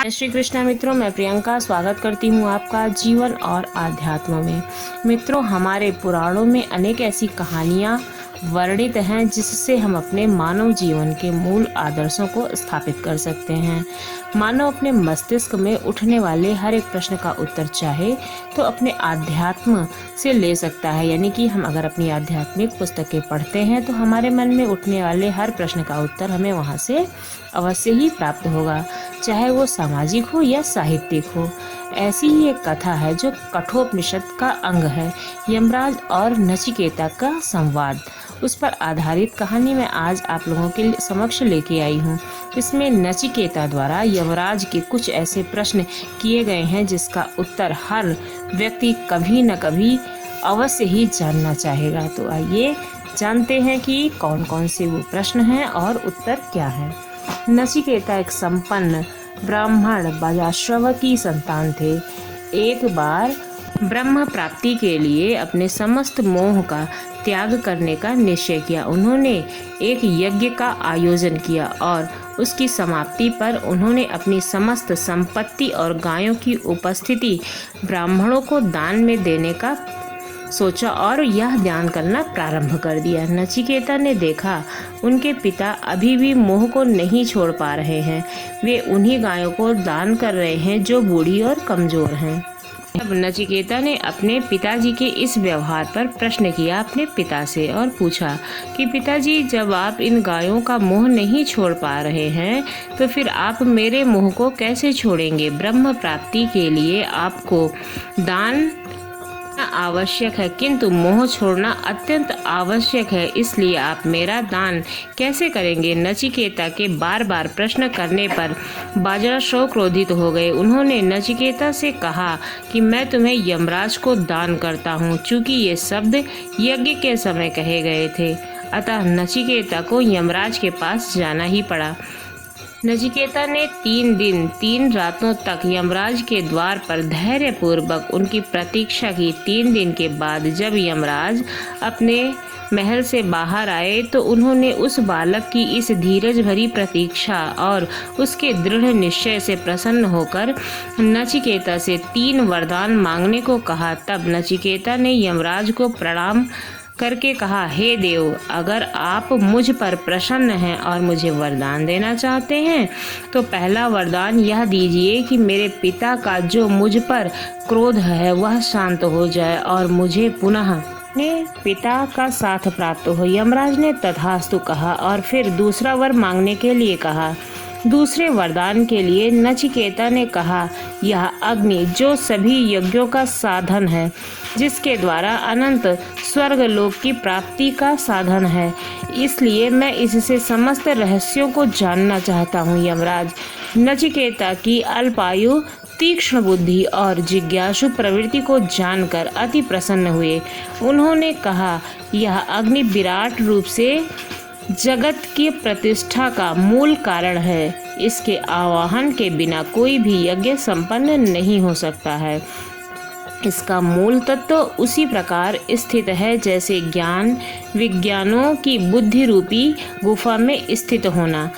जय श्री कृष्णा मित्रों, मैं प्रियंका स्वागत करती हूँ आपका जीवन और आध्यात्म में। मित्रों, हमारे पुराणों में अनेक ऐसी कहानियाँ वर्णित हैं जिससे हम अपने मानव जीवन के मूल आदर्शों को स्थापित कर सकते हैं। मानव अपने मस्तिष्क में उठने वाले हर एक प्रश्न का उत्तर चाहे तो अपने आध्यात्म से ले सकता है। यानी कि हम अगर अपनी आध्यात्मिक पुस्तकें पढ़ते हैं तो हमारे मन में उठने वाले हर प्रश्न का उत्तर हमें वहाँ से अवश्य ही प्राप्त होगा, चाहे वो सामाजिक हो या साहित्यिक हो। ऐसी ही एक कथा है जो कठोपनिषद का अंग है, यमराज और नचिकेता का संवाद। उस पर आधारित कहानी मैं आज आप लोगों के समक्ष लेके आई हूँ। इसमें नचिकेता द्वारा यमराज के कुछ ऐसे प्रश्न किए गए हैं जिसका उत्तर हर व्यक्ति कभी न कभी अवश्य ही जानना चाहेगा। तो आइए जानते हैं कि कौन कौन से वो प्रश्न हैं और उत्तर क्या है। नचिकेता एक संपन्न ब्राह्मण बाजाश्रव की संतान थे। एक बार ब्रह्म प्राप्ति के लिए अपने समस्त मोह का त्याग करने का निश्चय किया। उन्होंने एक यज्ञ का आयोजन किया और उसकी समाप्ति पर उन्होंने अपनी समस्त संपत्ति और गायों की उपस्थिति ब्राह्मणों को दान में देने का सोचा और यह ध्यान करना प्रारंभ कर दिया। नचिकेता ने देखा उनके पिता अभी भी मोह को नहीं छोड़ पा रहे हैं। वे उन्हीं गायों को दान कर रहे हैं जो बूढ़ी और कमजोर हैं। तब नचिकेता ने अपने पिताजी के इस व्यवहार पर प्रश्न किया अपने पिता से और पूछा कि पिताजी, जब आप इन गायों का मोह नहीं छोड़ पा रहे हैं तो फिर आप मेरे मोह को कैसे छोड़ेंगे? ब्रह्म प्राप्ति के लिए आपको दान आवश्यक है किंतु मोह छोड़ना अत्यंत आवश्यक है, इसलिए आप मेरा दान कैसे करेंगे? नचिकेता के बार बार प्रश्न करने पर बाजाश्रव क्रोधित हो गए। उन्होंने नचिकेता से कहा कि मैं तुम्हें यमराज को दान करता हूँ। चूंकि ये शब्द यज्ञ के समय कहे गए थे, अतः नचिकेता को यमराज के पास जाना ही पड़ा। नचिकेता ने 3 दिन 3 रातों तक यमराज के द्वार पर धैर्यपूर्वक उनकी प्रतीक्षा की। 3 दिन के बाद जब यमराज अपने महल से बाहर आए तो उन्होंने उस बालक की इस धीरज भरी प्रतीक्षा और उसके दृढ़ निश्चय से प्रसन्न होकर नचिकेता से 3 वरदान मांगने को कहा। तब नचिकेता ने यमराज को प्रणाम करके कहा, हे देव, अगर आप मुझ पर प्रसन्न हैं और मुझे वरदान देना चाहते हैं तो पहला वरदान यह दीजिए कि मेरे पिता का जो मुझ पर क्रोध है वह शांत हो जाए और मुझे पुनः अपने पिता का साथ प्राप्त हो। यमराज ने तथास्तु कहा और फिर दूसरा वर मांगने के लिए कहा। दूसरे वरदान के लिए नचिकेता ने कहा, यह अग्नि जो सभी यज्ञों का साधन है, जिसके द्वारा अनंत स्वर्गलोक की प्राप्ति का साधन है, इसलिए मैं इससे समस्त रहस्यों को जानना चाहता हूँ। यमराज नचिकेता की अल्पायु, तीक्ष्ण बुद्धि और जिज्ञासु प्रवृत्ति को जानकर अति प्रसन्न हुए। उन्होंने कहा, यह अग्नि विराट रूप से जगत की प्रतिष्ठा का मूल कारण है। इसके आवाहन के बिना कोई भी यज्ञ संपन्न नहीं हो सकता है। इसका मूल तत्व उसी प्रकार स्थित है जैसे ज्ञान विज्ञानों की बुद्धि रूपी गुफा में स्थित होना।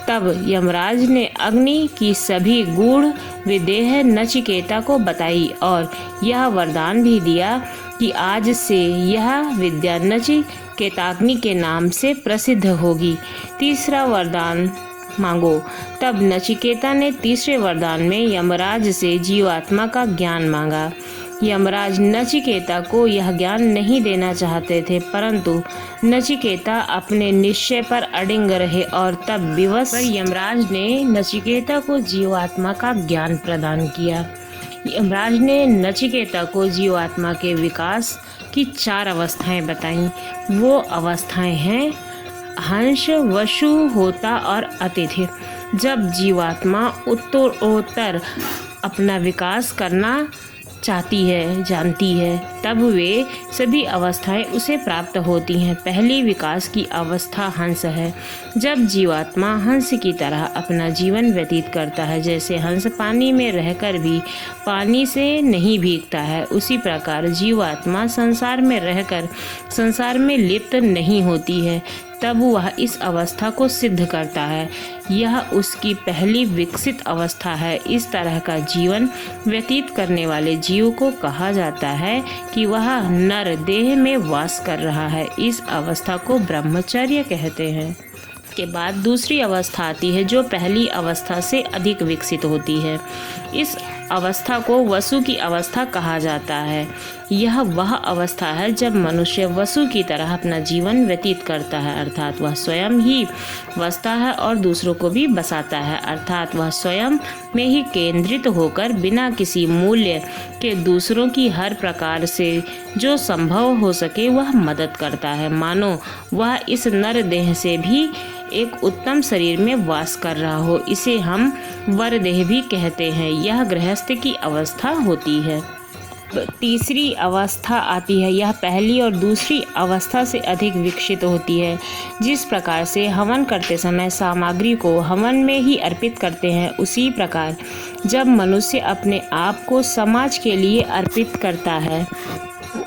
तब यमराज ने अग्नि की सभी गूढ़ विदेह नचिकेता को बताई और यह वरदान भी दिया कि आज से यह विद्या नचिकेताग्नि के नाम से प्रसिद्ध होगी। तीसरा वरदान मांगो। तब नचिकेता ने तीसरे वरदान में यमराज से जीवात्मा का ज्ञान मांगा। यमराज नचिकेता को यह ज्ञान नहीं देना चाहते थे, परंतु नचिकेता अपने निश्चय पर अडिग रहे और तब विवश पर यमराज ने नचिकेता को जीवात्मा का ज्ञान प्रदान किया। यमराज ने नचिकेता को जीवात्मा के विकास की 4 अवस्थाएं बताईं। वो अवस्थाएं हैं हंस, वसु, होता और अतिथि। जब जीवात्मा उत्तरोत्तर अपना विकास करना चाहती है, जानती है, तब वे सभी अवस्थाएं उसे प्राप्त होती हैं। पहली विकास की अवस्था हंस है। जब जीवात्मा हंस की तरह अपना जीवन व्यतीत करता है, जैसे हंस पानी में रहकर भी पानी से नहीं भीगता है, उसी प्रकार जीवात्मा संसार में रहकर संसार में लिप्त नहीं होती है, तब वह इस अवस्था को सिद्ध करता है। यह उसकी पहली विकसित अवस्था है। इस तरह का जीवन व्यतीत करने वाले जीव को कहा जाता है कि वह नर देह में वास कर रहा है। इस अवस्था को ब्रह्मचर्य कहते हैं। के बाद दूसरी अवस्था आती है जो पहली अवस्था से अधिक विकसित होती है। इस अवस्था को वसु की अवस्था कहा जाता है। यह वह अवस्था है जब मनुष्य वसु की तरह अपना जीवन व्यतीत करता है, अर्थात वह स्वयं ही बसता है और दूसरों को भी बसाता है, अर्थात वह स्वयं में ही केंद्रित होकर बिना किसी मूल्य के दूसरों की हर प्रकार से जो संभव हो सके वह मदद करता है, मानो वह इस नर देह से भी एक उत्तम शरीर में वास कर रहा हो। इसे हम वरदेह भी कहते हैं। यह गृहस्थ की अवस्था होती है। तीसरी अवस्था आती है। यह पहली और दूसरी अवस्था से अधिक विकसित होती है। जिस प्रकार से हवन करते समय सामग्री को हवन में ही अर्पित करते हैं, उसी प्रकार जब मनुष्य अपने आप को समाज के लिए अर्पित करता है,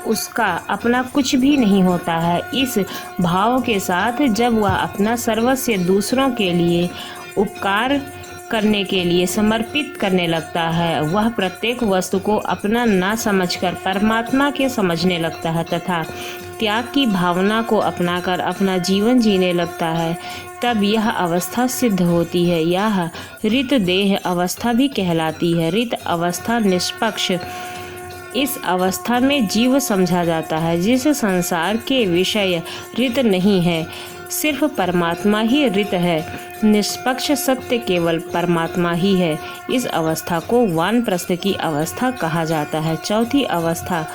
उसका अपना कुछ भी नहीं होता है। इस भाव के साथ जब वह अपना सर्वस्व दूसरों के लिए उपकार करने के लिए समर्पित करने लगता है, वह प्रत्येक वस्तु को अपना ना समझकर परमात्मा के समझने लगता है तथा त्याग की भावना को अपनाकर अपना जीवन जीने लगता है, तब यह अवस्था सिद्ध होती है। यह ऋत देह अवस्था भी कहलाती है। ऋत अवस्था निष्पक्ष इस अवस्था में जीव समझा जाता है जिस संसार के विषय ऋत नहीं है, सिर्फ परमात्मा ही ऋत है। निष्पक्ष सत्य केवल परमात्मा ही है। इस अवस्था को वानप्रस्थ की अवस्था कहा जाता है। चौथी अवस्था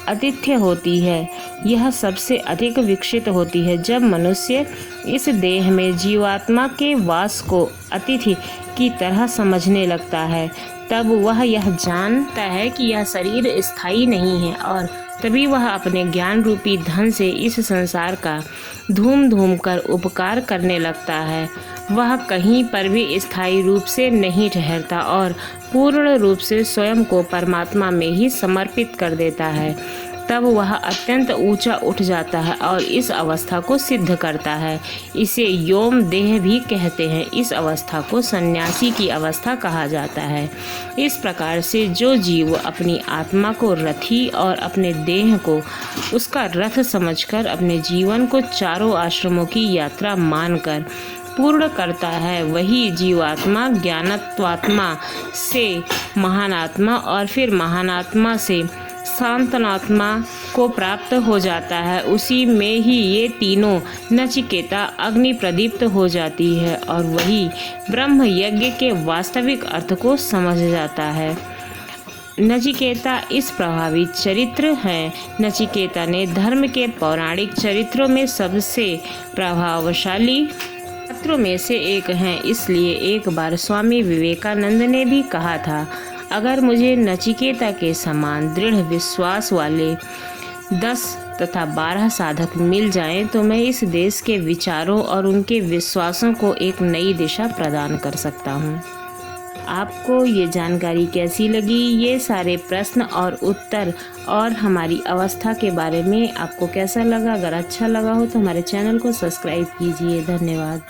आतिथ्य होती है। यह सबसे अधिक विकसित होती है। जब मनुष्य इस देह में जीवात्मा के वास को अतिथि की तरह समझने लगता है, तब वह यह जानता है कि यह शरीर स्थायी नहीं है और तभी वह अपने ज्ञान रूपी धन से इस संसार का धूम कर उपकार करने लगता है। वह कहीं पर भी स्थायी रूप से नहीं ठहरता और पूर्ण रूप से स्वयं को परमात्मा में ही समर्पित कर देता है। तब वह अत्यंत ऊंचा उठ जाता है और इस अवस्था को सिद्ध करता है। इसे योम देह भी कहते हैं। इस अवस्था को सन्यासी की अवस्था कहा जाता है। इस प्रकार से जो जीव अपनी आत्मा को रथी और अपने देह को उसका रथ समझकर अपने जीवन को चारों आश्रमों की यात्रा मानकर पूर्ण करता है, वही जीवात्मा ज्ञानत्वात्मा से महानात्मा और फिर महानात्मा से शांतनात्मा को प्राप्त हो जाता है। उसी में ही ये तीनों नचिकेता अग्नि प्रदीप्त हो जाती है और वही ब्रह्म यज्ञ के वास्तविक अर्थ को समझ जाता है। नचिकेता इस प्रभावी चरित्र हैं। नचिकेता ने धर्म के पौराणिक चरित्रों में सबसे प्रभावशाली पात्रों में से एक हैं। इसलिए एक बार स्वामी विवेकानंद ने भी कहा था, अगर मुझे नचिकेता के समान दृढ़ विश्वास वाले 10 तथा 12 साधक मिल जाएं, तो मैं इस देश के विचारों और उनके विश्वासों को एक नई दिशा प्रदान कर सकता हूं। आपको ये जानकारी कैसी लगी? ये सारे प्रश्न और उत्तर और हमारी अवस्था के बारे में आपको कैसा लगा? अगर अच्छा लगा हो तो हमारे चैनल को सब्सक्राइब कीजिए। धन्यवाद।